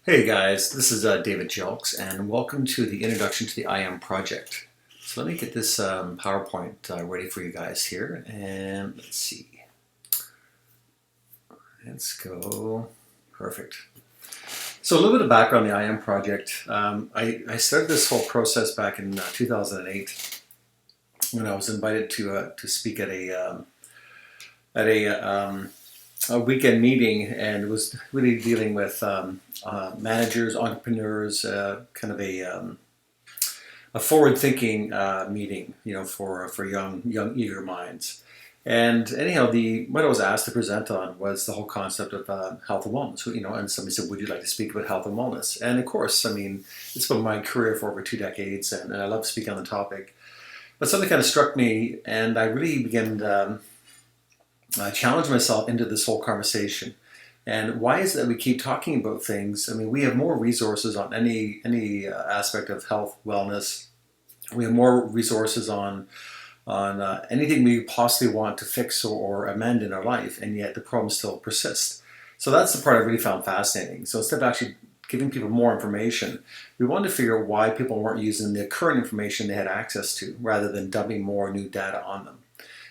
Hey guys, this is David Jelks, and welcome to the introduction to the I.M. project. So let me get this PowerPoint ready for you guys here, and let's see. Let's go. Perfect. So a little bit of background on the I.M. project. I started this whole process back in 2008 when I was invited to speak at a weekend meeting, and it was really dealing with managers, entrepreneurs, kind of a forward-thinking meeting, for young eager minds. And anyhow, what I was asked to present on was the whole concept of health and wellness. And somebody said, "Would you like to speak about health and wellness?" And of course, I mean, it's been my career for over 2 decades, and I love speaking on the topic. But something kind of struck me, and I really began challenge myself into this whole conversation. And why is it that we keep talking about things? I mean, we have more resources on any aspect of health, wellness. We have more resources on anything we possibly want to fix or amend in our life, and yet the problems still persist. So that's the part I really found fascinating. So instead of actually giving people more information, we wanted to figure out why people weren't using the current information they had access to, rather than dumping more new data on them.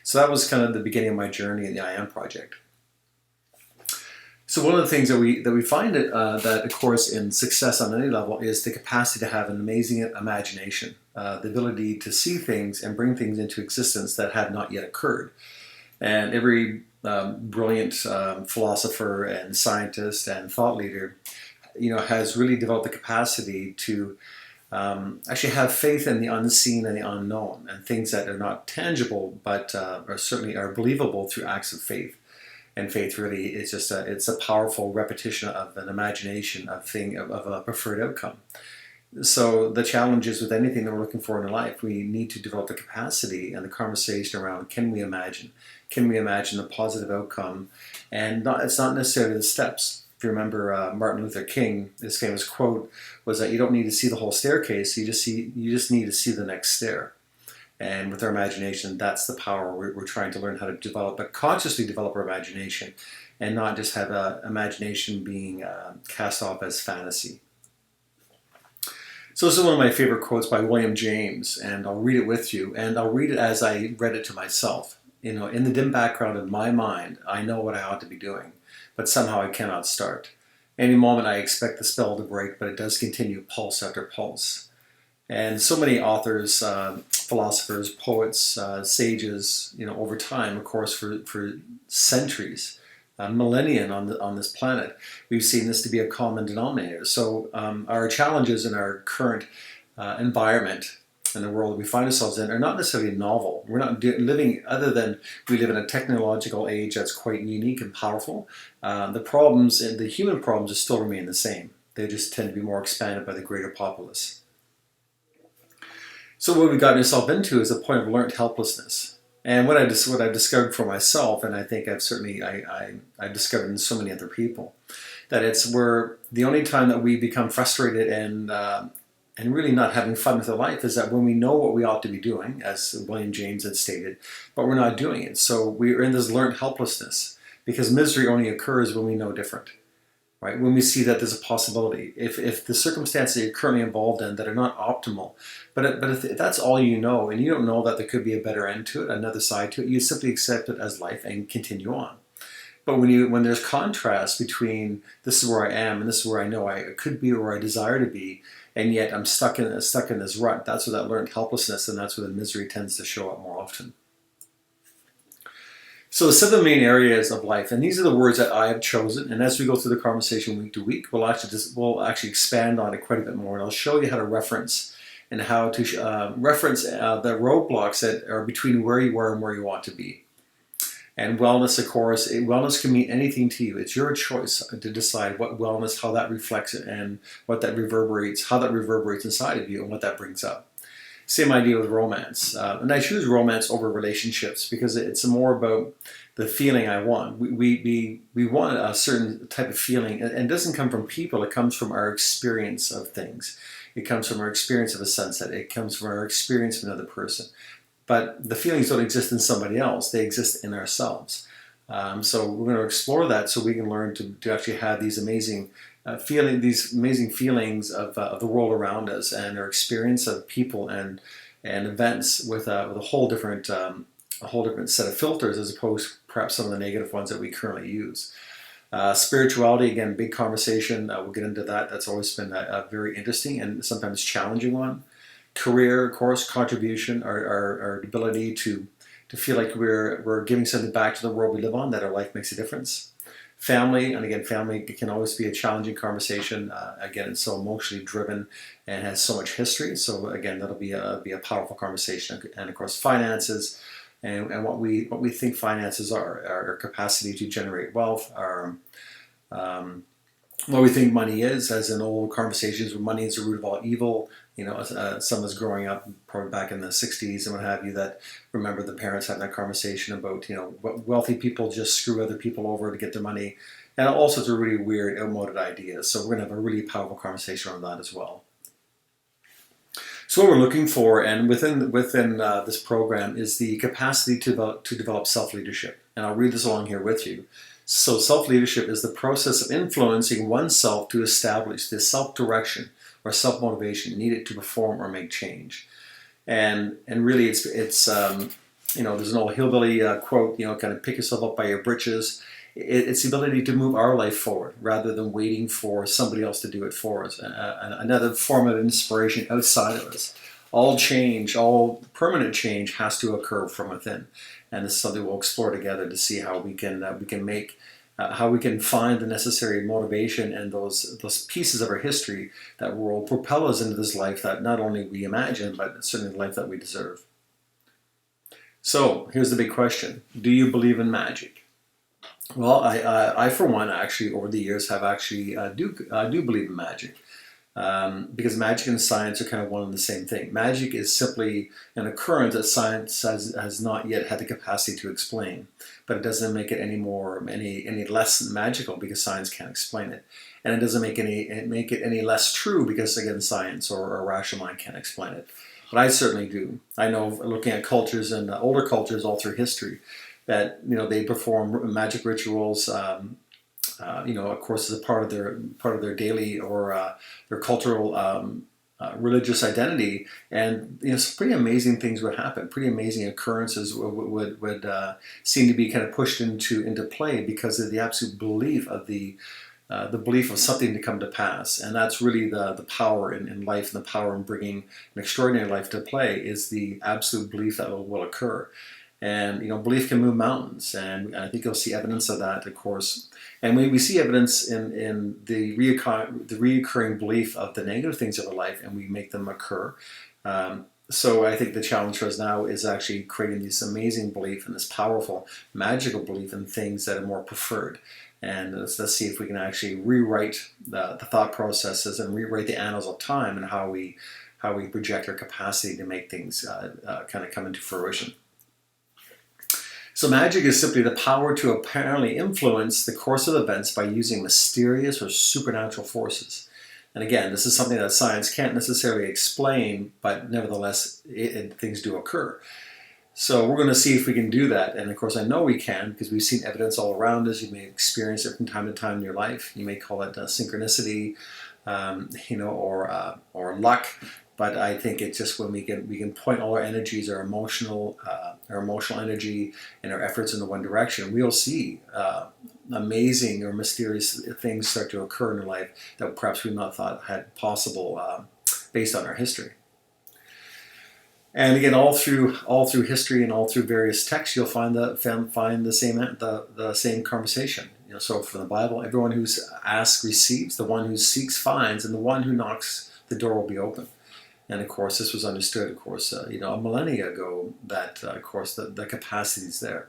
So that was kind of the beginning of my journey in the I.M. project. So one of the things that we find that of course in success on any level is the capacity to have an amazing imagination, the ability to see things and bring things into existence that have not yet occurred. And every brilliant philosopher and scientist and thought leader, has really developed the capacity to actually have faith in the unseen and the unknown, and things that are not tangible but are certainly are believable through acts of faith. And faith really is just it's a powerful repetition of an imagination of a preferred outcome. So the challenge is with anything that we're looking for in life, we need to develop the capacity and the conversation around, can we imagine? Can we imagine a positive outcome? And it's not necessarily the steps. If you remember Martin Luther King, his famous quote was that you don't need to see the whole staircase, you just need to see the next stair. And with our imagination, that's the power we're trying to learn how to develop, but consciously develop our imagination, and not just have imagination being cast off as fantasy. So this is one of my favorite quotes by William James, and I'll read it with you, and I'll read it as I read it to myself. In the dim background of my mind, I know what I ought to be doing, but somehow I cannot start. Any moment I expect the spell to break, but it does continue pulse after pulse. And so many authors, philosophers, poets, sages, over time, of course, for centuries, millennia on this planet, we've seen this to be a common denominator. So our challenges in our current environment and the world we find ourselves in are not necessarily novel. We're not living, other than we live in a technological age that's quite unique and powerful. The problems, the human problems, still remain the same. They just tend to be more expanded by the greater populace. So what we've gotten ourselves into is a point of learned helplessness. And what I've discovered for myself, and I think I've discovered in so many other people, that we're the only time that we become frustrated and really not having fun with our life is that when we know what we ought to be doing, as William James had stated, but we're not doing it. So we're in this learned helplessness, because misery only occurs when we know different. Right? When we see that there's a possibility, if the circumstances you're currently involved in that are not optimal, but if that's all you know, and you don't know that there could be a better end to it, another side to it, you simply accept it as life and continue on. But when there's contrast between this is where I am and this is where I know I could be or where I desire to be, and yet I'm stuck in this rut, that's where that learned helplessness, and that's where the misery tends to show up more often. So the 7 main areas of life, and these are the words that I have chosen, and as we go through the conversation week to week, we'll actually expand on it quite a bit more, and I'll show you how to reference and how to reference the roadblocks that are between where you are and where you want to be. And wellness, of course, wellness can mean anything to you. It's your choice to decide what wellness, how that reflects it, and what that reverberates, how that reverberates inside of you, and what that brings up. Same idea with romance. And I choose romance over relationships because it's more about the feeling I want. We want a certain type of feeling, and it doesn't come from people, it comes from our experience of things. It comes from our experience of a sunset. It comes from our experience of another person. But the feelings don't exist in somebody else. They exist in ourselves. So we're going to explore that so we can learn to actually have these amazing feeling these amazing feelings of the world around us and our experience of people and events with a whole different set of filters as opposed to perhaps some of the negative ones that we currently use. Spirituality, again, big conversation. We'll get into that. That's always been a very interesting and sometimes challenging one. Career, of course, contribution, our ability to feel like we're giving something back to the world we live on, that our life makes a difference. Family, and again, family can always be a challenging conversation. Again, it's so emotionally driven and has so much history. So again, that'll be a powerful conversation. And of course, finances and what we think finances are, our capacity to generate wealth, our what we think money is, as in old conversations where money is the root of all evil. You know, some of us growing up probably back in the 60s and what have you that remember the parents having that conversation about, you know, wealthy people just screw other people over to get their money, and all sorts of really weird, outmoded ideas. So we're going to have a really powerful conversation on that as well. So what we're looking for, and within this program, is the capacity to develop self-leadership. And I'll read this along here with you. So self-leadership is the process of influencing oneself to establish the self-direction or self-motivation needed to perform or make change. And really it's you know, there's an old hillbilly quote, you know, kind of pick yourself up by your britches. It's the ability to move our life forward rather than waiting for somebody else to do it for us. Another form of inspiration outside of us. All change, all permanent change has to occur from within. And this is something we'll explore together to see how we can make how we can find the necessary motivation and those pieces of our history that will propel us into this life that not only we imagine, but certainly the life that we deserve. So here's the big question: do you believe in magic? Well, I for one, actually, over the years, have actually do believe in magic. Because magic and science are kind of one and the same thing. Magic is simply an occurrence that science has not yet had the capacity to explain, but it doesn't make it any less magical because science can't explain it, and it doesn't make it any less true because again science or a rational mind can't explain it. But I certainly do. I know, looking at cultures and older cultures all through history, that you know they perform magic rituals. You know, of course, as a part of their daily or their cultural religious identity, and you know, some pretty amazing things would happen. Pretty amazing occurrences would seem to be kind of pushed into play because of the absolute belief of the belief of something to come to pass. And that's really the power in life, and the power in bringing an extraordinary life to play is the absolute belief that will occur. And you know, belief can move mountains, and I think you'll see evidence of that, of course. And we see evidence in the reoccurring belief of the negative things of our life, and we make them occur. So I think the challenge for us now is actually creating this amazing belief and this powerful, magical belief in things that are more preferred. And let's see if we can actually rewrite the thought processes and rewrite the annals of time and how we project our capacity to make things kind of come into fruition. So magic is simply the power to apparently influence the course of events by using mysterious or supernatural forces. And again, this is something that science can't necessarily explain, but nevertheless, things do occur. So we're going to see if we can do that. And of course, I know we can because we've seen evidence all around us. You may experience it from time to time in your life. You may call it synchronicity, you know, or luck. But I think it's just when we can point all our energies, our emotional energy, and our efforts into one direction, we'll see amazing or mysterious things start to occur in our life that perhaps we've not thought had possible based on our history. And again, all through history and all through various texts, you'll find the same conversation. You know, so for the Bible, everyone who asks receives, the one who seeks finds, and the one who knocks, the door will be open. And of course, this was understood, of course, you know, a millennia ago that, of course, the capacity is there.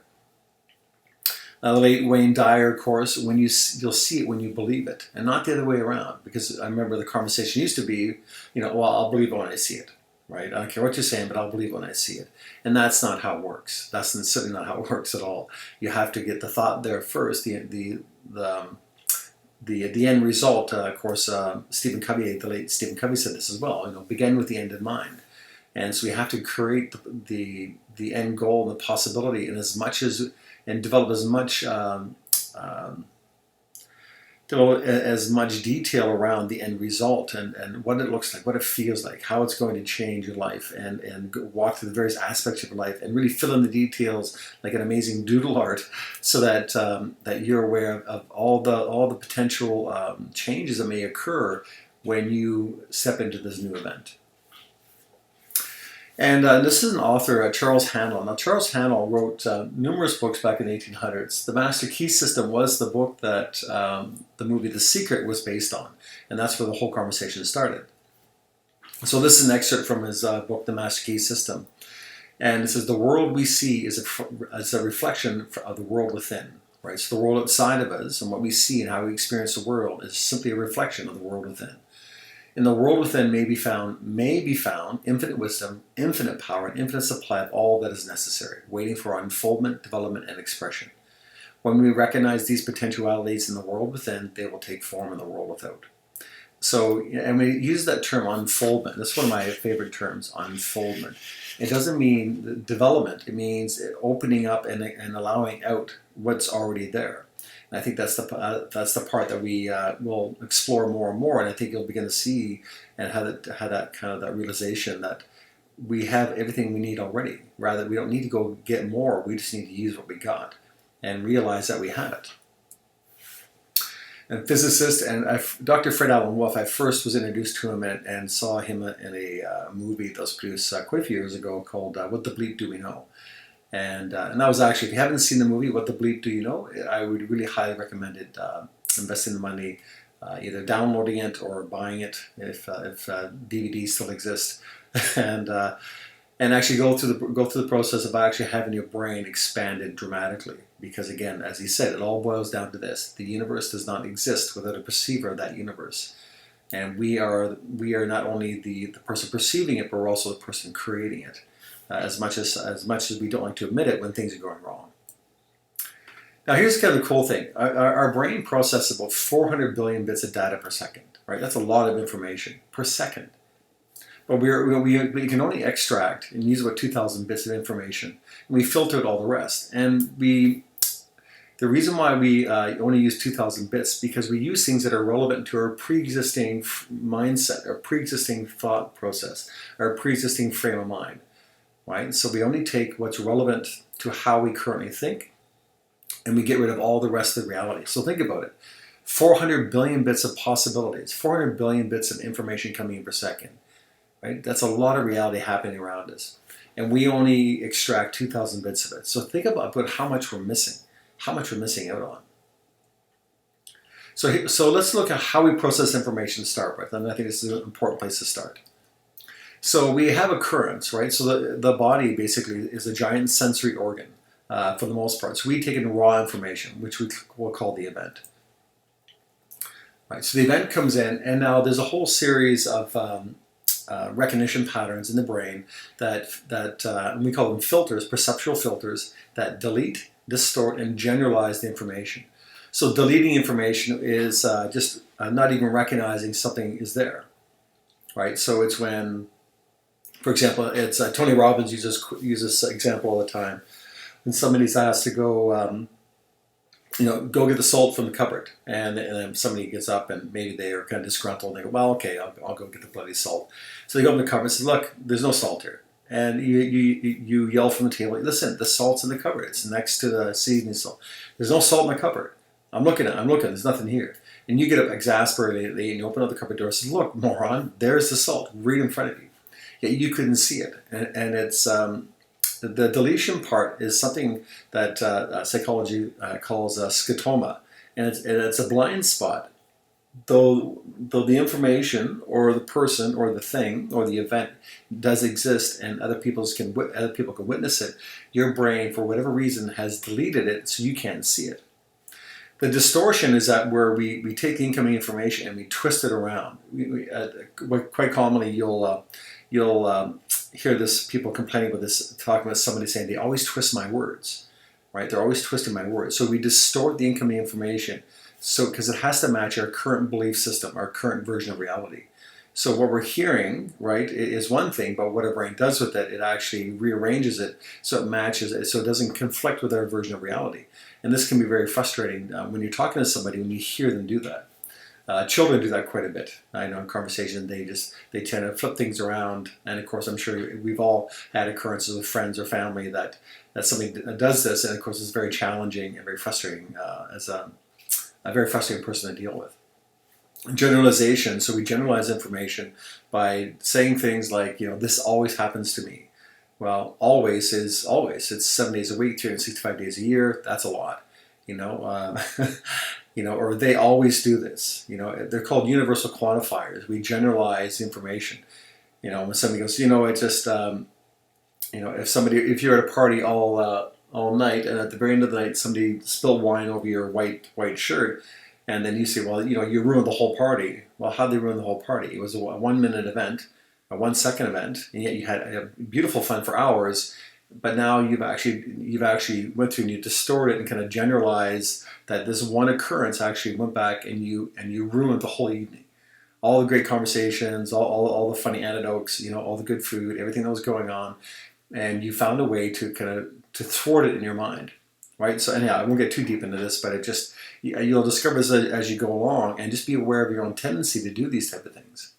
The late Wayne Dyer, of course, you'll see it when you believe it, and not the other way around. Because I remember the conversation used to be, you know, well, I'll believe it when I see it, right? I don't care what you're saying, but I'll believe it when I see it. And that's not how it works. That's certainly not how it works at all. You have to get the thought there first, the end result. Of course, Stephen Covey, the late Stephen Covey, said this as well. You know, begin with the end in mind. And so we have to create the end goal and the possibility, and develop as much as much detail around the end result and what it looks like, what it feels like, how it's going to change your life, and walk through the various aspects of your life and really fill in the details like an amazing doodle art, so that that you're aware of all the potential changes that may occur when you step into this new event. And this is an author, Charles Haanel. Now, Charles Haanel wrote numerous books back in the 1800s. The Master Key System was the book that the movie The Secret was based on, and that's where the whole conversation started. So this is an excerpt from his book, The Master Key System. And it says, the world we see is a reflection of the world within. Right? So the world outside of us and what we see and how we experience the world is simply a reflection of the world within. In the world within may be found infinite wisdom, infinite power, and infinite supply of all that is necessary, waiting for our unfoldment, development, and expression. When we recognize these potentialities in the world within, they will take form in the world without. So, and we use that term unfoldment. That's one of my favorite terms, unfoldment. It doesn't mean development. It means opening up and allowing out what's already there. And I think that's the part that we will explore more and more, and I think you'll begin to see and have that kind of that realization that we have everything we need already. Rather, we don't need to go get more. We just need to use what we got and realize that we have it. And physicist and Dr. Fred Alan Wolf, I first was introduced to him and saw him in a movie that was produced quite a few years ago called What the Bleep Do We Know? And that was actually, if you haven't seen the movie, What the Bleep Do You Know? I would really highly recommend it, investing the money, either downloading it or buying it if DVDs still exist, and actually go through the process of actually having your brain expanded dramatically. Because again, as he said, it all boils down to this: the universe does not exist without a perceiver of that universe, and we are not only the person perceiving it, but we're also the person creating it. As much as we don't like to admit it when things are going wrong. Now, here's kind of the cool thing: our brain processes about 400 billion bits of data per second. Right, that's a lot of information per second. But we can only extract and use about 2,000 bits of information, and we filter out all the rest. And the reason why we only use 2,000 bits because we use things that are relevant to our pre-existing mindset, our pre-existing thought process, our pre-existing frame of mind. Right? So we only take what's relevant to how we currently think, and we get rid of all the rest of the reality. So think about it. 400 billion bits of possibilities, 400 billion bits of information coming in per second. Right? That's a lot of reality happening around us. And we only extract 2,000 bits of it. So think about how much we're missing, out on. So let's look at how we process information to start with. And I think this is an important place to start. So we have a currents, right? So the body basically is a giant sensory organ for the most part. So we take in raw information, which we'll call the event. Right. So the event comes in, and now there's a whole series of recognition patterns in the brain that we call them filters, perceptual filters, that delete, distort, and generalize the information. So deleting information is just not even recognizing something is there. Right. So it's when, for example, it's Tony Robbins uses this example all the time. When somebody's asked to go, go get the salt from the cupboard, and then somebody gets up and maybe they are kind of disgruntled and they go, well, okay, I'll go get the bloody salt. So they go in the cupboard and say, look, there's no salt here. And you yell from the table, listen, the salt's in the cupboard. It's next to the seasoning salt. There's no salt in the cupboard. I'm looking, there's nothing here. And you get up exasperated and you open up the cupboard door and say, look, moron, there's the salt right in front of you. Yet you couldn't see it. And it's the deletion part is something that psychology calls a scotoma, and it's a blind spot. Though the information or the person or the thing or the event does exist, and other people can witness it, your brain, for whatever reason, has deleted it, so you can't see it. The distortion is that where we take the incoming information and we twist it around. Quite commonly, you'll hear this, people complaining about this, talking about somebody saying they always twist my words, right? They're always twisting my words. So we distort the incoming information, so because it has to match our current belief system, our current version of reality. So what we're hearing, right, is one thing, but what our brain does with it, it actually rearranges it so it matches it, so it doesn't conflict with our version of reality. And this can be very frustrating when you're talking to somebody when you hear them do that. Children do that quite a bit. I know in conversation they tend to flip things around, and of course I'm sure we've all had occurrences with friends or family that somebody does this, and of course it's very challenging and very frustrating as a very frustrating person to deal with. Generalization. So we generalize information by saying things like, this always happens to me. Well, always is always. It's 7 days a week, 365 days a year. That's a lot, or they always do this. They're called universal quantifiers. We generalize information. When somebody goes, it's just, if you're at a party all night, and at the very end of the night somebody spilled wine over your white shirt. And then you say, well, you ruined the whole party. Well, how did they ruin the whole party? It was a 1 minute event, a 1 second event, and yet you had beautiful fun for hours. But now you've actually went through and you distort it and kind of generalize that this one occurrence actually went back and you ruined the whole evening. All the great conversations, all the funny anecdotes, all the good food, everything that was going on, and you found a way to kind of to thwart it in your mind. Right. So anyhow, I won't get too deep into this, but you'll discover this as you go along, and just be aware of your own tendency to do these type of things.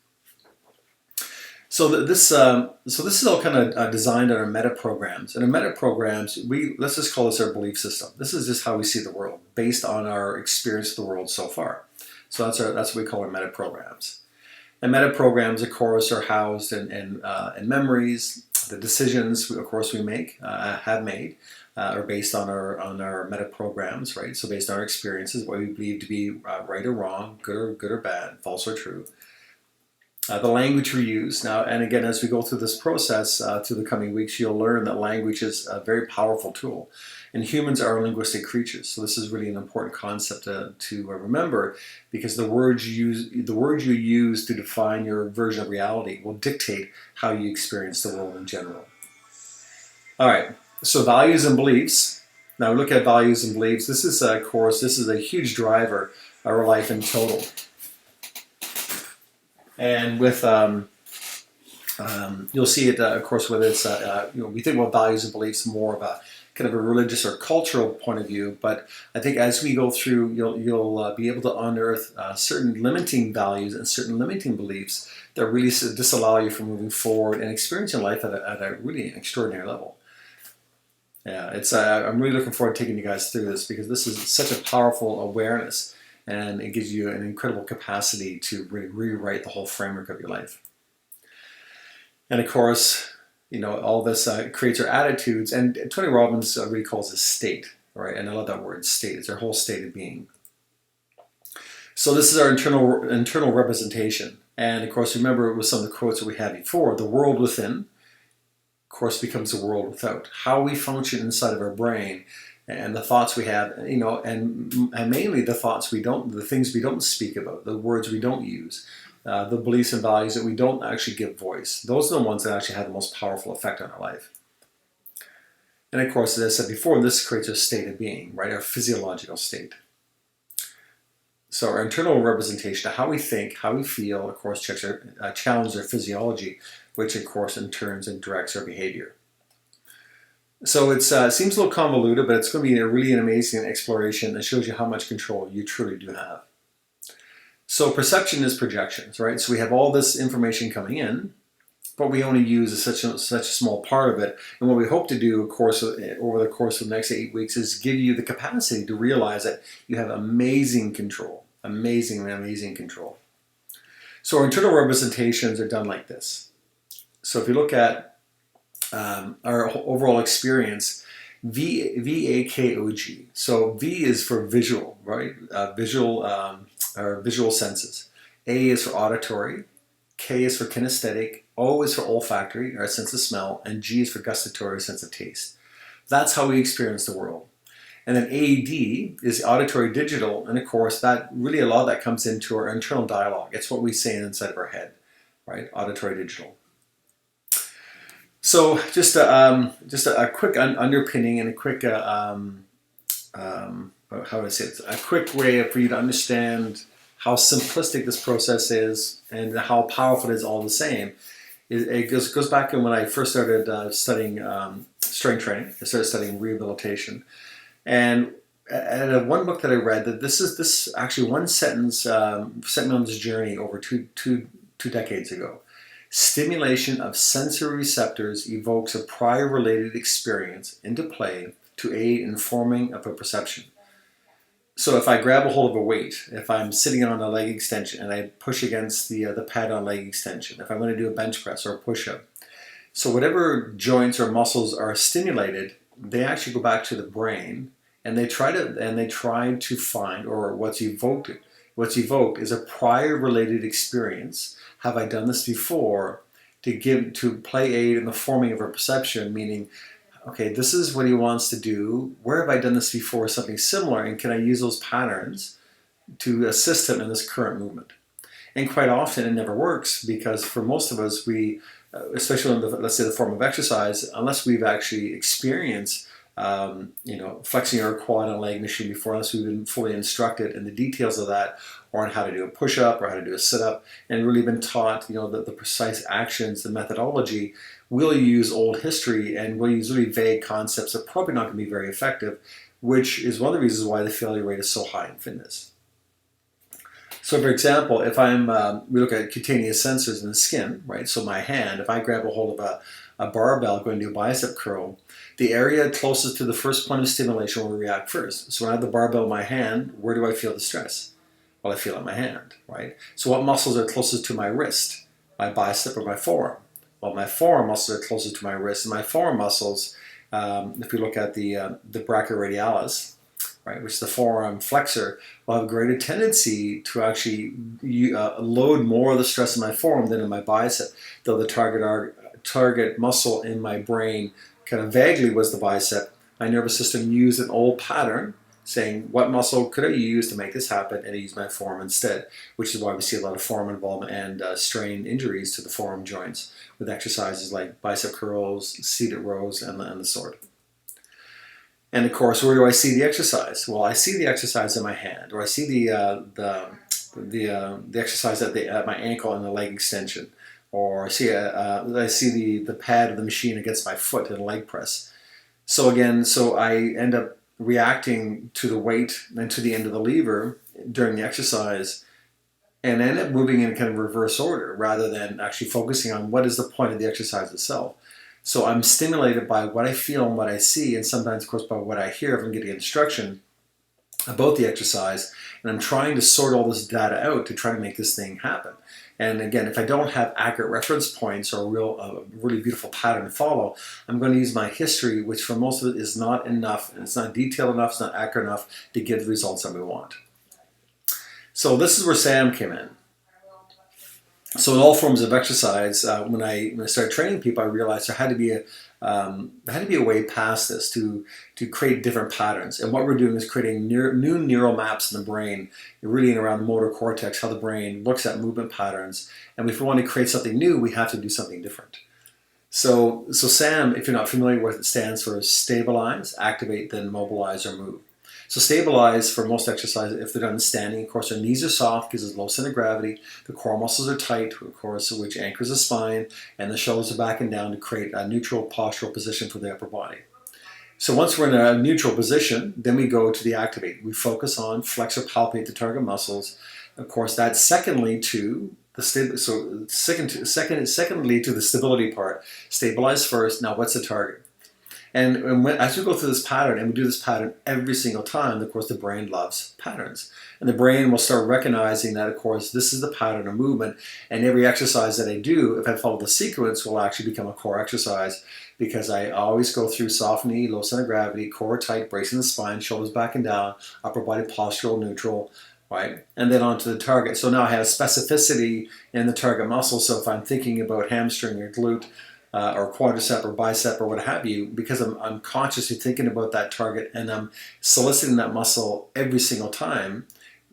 So this is all kind of designed on our meta programs. And our meta programs, let's just call this our belief system. This is just how we see the world based on our experience of the world so far. So that's what we call our meta programs. And meta programs, of course, are housed in memories. The decisions, of course, we have made. Are based on our meta programs, right? So based on our experiences, what we believe to be right or wrong, good or bad, false or true. The language we use now, and again, as we go through this process through the coming weeks, you'll learn that language is a very powerful tool, and humans are linguistic creatures. So this is really an important concept to remember, because the words you use to define your version of reality will dictate how you experience the world in general. All right. So values and beliefs. Now we look at values and beliefs. This is a huge driver of our life in total. And with you'll see it, of course, whether it's we think about values and beliefs more of a kind of a religious or cultural point of view. But I think as we go through, you'll be able to unearth certain limiting values and certain limiting beliefs that really disallow you from moving forward and experiencing life at a really extraordinary level. Yeah, I'm really looking forward to taking you guys through this, because this is such a powerful awareness, and it gives you an incredible capacity to really rewrite the whole framework of your life. And of course, all this creates our attitudes, and Tony Robbins really calls it state, right? And I love that word, state. It's our whole state of being. So this is our internal representation. And of course, remember with some of the quotes that we had before, the world within, of course, becomes the world without. How we function inside of our brain and the thoughts we have, and mainly the things we don't speak about, the words we don't use, the beliefs and values that we don't actually give voice. Those are the ones that actually have the most powerful effect on our life. And of course, as I said before, this creates a state of being, right? Our physiological state. So our internal representation of how we think, how we feel, of course, challenges our physiology, which of course in turns and directs our behavior. So it seems a little convoluted, but it's going to be really an amazing exploration that shows you how much control you truly do have. So perception is projections, right? So we have all this information coming in, but we only use such a small part of it. And what we hope to do, of course, over the course of the next 8 weeks is give you the capacity to realize that you have amazing control, amazing control. So our internal representations are done like this. So if you look at our overall experience, V.A.K. So V is for visual, right? Our visual senses. A is for auditory. K is for kinesthetic. O is for olfactory, our sense of smell. And G is for gustatory, sense of taste. That's how we experience the world. And then AD is auditory digital. And of course, that really a lot of that comes into our internal dialogue. It's what we say inside of our head, right? Auditory digital. So just a quick underpinning and a quick how do I say it? A quick way for you to understand how simplistic this process is and how powerful it is all the same. It goes back to when I first started studying strength training. I started studying rehabilitation, and one book that I read, that this actually one sentence sent me on this journey over two decades ago. Stimulation of sensory receptors evokes a prior related experience into play to aid in forming of a perception. So if I grab a hold of a weight, if I'm sitting on a leg extension and I push against the pad on leg extension, if I'm going to do a bench press or a push-up, so whatever joints or muscles are stimulated, they actually go back to the brain and they try to find, or what's evoked is a prior related experience. Have I done this before? To play aid in the forming of a perception, meaning, okay, this is what he wants to do. Where have I done this before? Something similar, and can I use those patterns to assist him in this current movement? And quite often it never works, because for most of us, especially in let's say the form of exercise, unless we've actually experienced flexing our quad and leg machine before, unless we've been fully instructed in the details of that, or on how to do a push-up or how to do a sit-up, and really been taught, the precise actions, the methodology, we'll use old history and we'll use really vague concepts that are probably not going to be very effective, which is one of the reasons why the failure rate is so high in fitness. So for example, if we look at cutaneous sensors in the skin, right? So my hand, if I grab a hold of a barbell going to do a bicep curl, the area closest to the first point of stimulation will react first. So when I have the barbell in my hand, where do I feel the stress? Well, I feel it in my hand, right? So what muscles are closest to my wrist? My bicep or my forearm? Well, my forearm muscles are closest to my wrist, and my forearm muscles, if we look at the brachioradialis, right, which is the forearm flexor, will have a greater tendency to actually load more of the stress in my forearm than in my bicep, though the target muscle in my brain kind of vaguely was the bicep. My nervous system used an old pattern saying, what muscle could I use to make this happen? And I used my forearm instead, which is why we see a lot of forearm involvement and strain injuries to the forearm joints with exercises like bicep curls, seated rows, and the sort. And of course, where do I see the exercise? Well, I see the exercise in my hand, or I see the exercise at my ankle and the leg extension, or I see the pad of the machine against my foot in a leg press. So I end up reacting to the weight and to the end of the lever during the exercise, and end up moving in kind of reverse order rather than actually focusing on what is the point of the exercise itself. So I'm stimulated by what I feel and what I see, and sometimes, of course, by what I hear if I'm getting instruction about the exercise, and I'm trying to sort all this data out to try to make this thing happen. And again, if I don't have accurate reference points or a really beautiful pattern to follow, I'm going to use my history, which for most of it is not enough, and it's not detailed enough, it's not accurate enough to get the results that we want. So this is where S.A.M came in. So in all forms of exercise, when I started training people, I realized there had to be a way past this to create different patterns. And what we're doing is creating new neural maps in the brain, really in around the motor cortex, how the brain looks at movement patterns. And if we want to create something new, we have to do something different. So S.A.M, if you're not familiar with it, stands for stabilize, activate, then mobilize or move. So stabilize for most exercises, if they're done standing, of course, our knees are soft because there's low center of gravity. The core muscles are tight, of course, which anchors the spine, and the shoulders are back and down to create a neutral postural position for the upper body. So once we're in a neutral position, then we go to the activate. We focus on flex or palpate the target muscles. Of course, that's secondly to the secondly to the stability part. Stabilize first. Now, what's the target? And as we go through this pattern, and we do this pattern every single time, of course, the brain loves patterns. And the brain will start recognizing that, of course, this is the pattern of movement. And every exercise that I do, if I follow the sequence, will actually become a core exercise, because I always go through soft knee, low center of gravity, core tight, bracing the spine, shoulders back and down, upper body postural, neutral, right? And then onto the target. So now I have specificity in the target muscle. So if I'm thinking about hamstring or glute, or quadricep or bicep or what have you, because I'm consciously thinking about that target and I'm soliciting that muscle every single time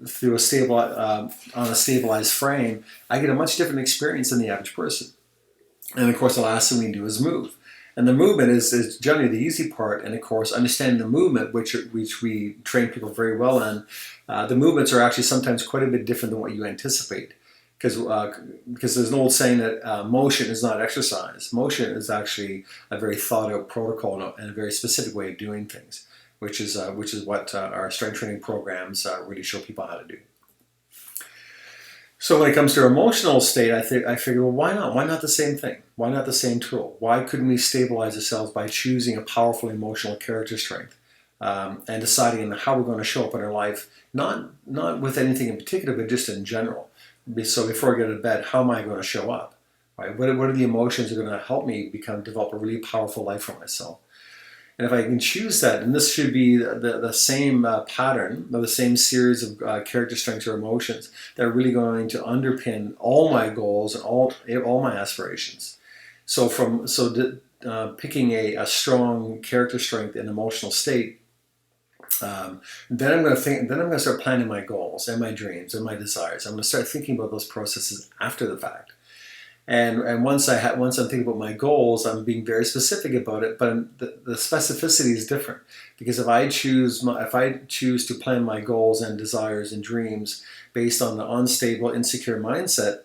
through on a stabilized frame, I get a much different experience than the average person. And of course, the last thing we do is move. And the movement is generally the easy part, and of course, understanding the movement, which we train people very well in. The movements are actually sometimes quite a bit different than what you anticipate, because there's an old saying that motion is not exercise. Motion is actually a very thought out protocol and a very specific way of doing things, which is what our strength training programs really show people how to do. So when it comes to our emotional state, I figure, well, why not? Why not the same thing? Why not the same tool? Why couldn't we stabilize ourselves by choosing a powerful emotional character strength and deciding how we're going to show up in our life, not with anything in particular, but just in general. So before I go to bed, how am I going to show up? Right? What are the emotions that are going to help me develop a really powerful life for myself? And if I can choose that, and this should be the same pattern, or the same series of character strengths or emotions that are really going to underpin all my goals and all my aspirations. So picking a strong character strength and emotional state, then I'm going to start planning my goals and my dreams and my desires. I'm going to start thinking about those processes after the fact. And once I'm thinking about my goals, I'm being very specific about it. But the specificity is different, because if I choose to plan my goals and desires and dreams based on the unstable, insecure mindset,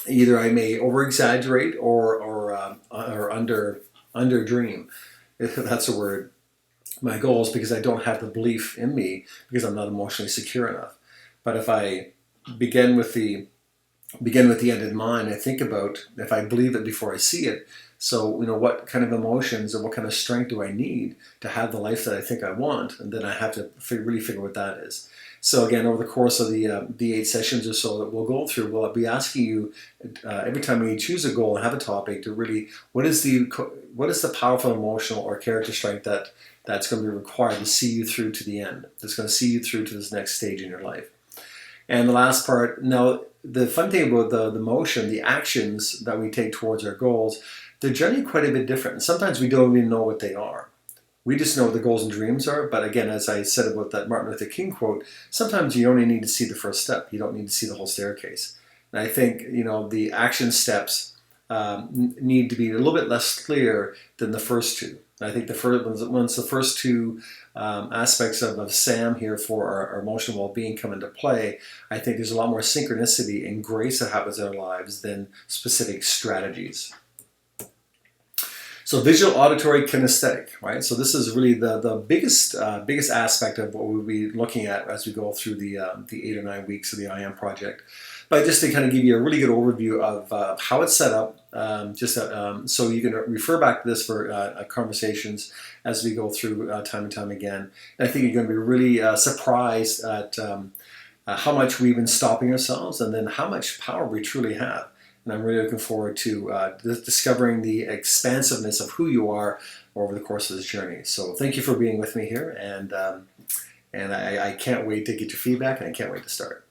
either I may over exaggerate or under dream, if that's a word, my goals, because I don't have the belief in me, because I'm not emotionally secure enough. But if I begin with the end in mind, I think about if I believe it before I see it. So, what kind of emotions or what kind of strength do I need to have the life that I think I want? And then I have to really figure what that is. So again, over the course of the 8 sessions or so that we'll go through, we'll be asking you every time we choose a goal and have a topic to really, what is the powerful emotional or character strength that's going to be required to see you through to the end, that's going to see you through to this next stage in your life. And the last part, now, the fun thing about the motion, the actions that we take towards our goals, they're generally quite a bit different. Sometimes we don't even know what they are. We just know what the goals and dreams are. But again, as I said about that Martin Luther King quote, sometimes you only need to see the first step. You don't need to see the whole staircase. And I think, the action steps need to be a little bit less clear than the first two. And I think once the first two aspects of S.A.M here for our emotional well-being come into play, I think there's a lot more synchronicity and grace that happens in our lives than specific strategies. So visual, auditory, kinesthetic, right? So this is really the biggest aspect of what we'll be looking at as we go through the 8 or 9 weeks of the I.M. project. But just to kind of give you a really good overview of how it's set up, so you can refer back to this for conversations as we go through time and time again. And I think you're going to be really surprised at how much we've been stopping ourselves, and then how much power we truly have. And I'm really looking forward to discovering the expansiveness of who you are over the course of this journey. So thank you for being with me here, and I can't wait to get your feedback, and I can't wait to start.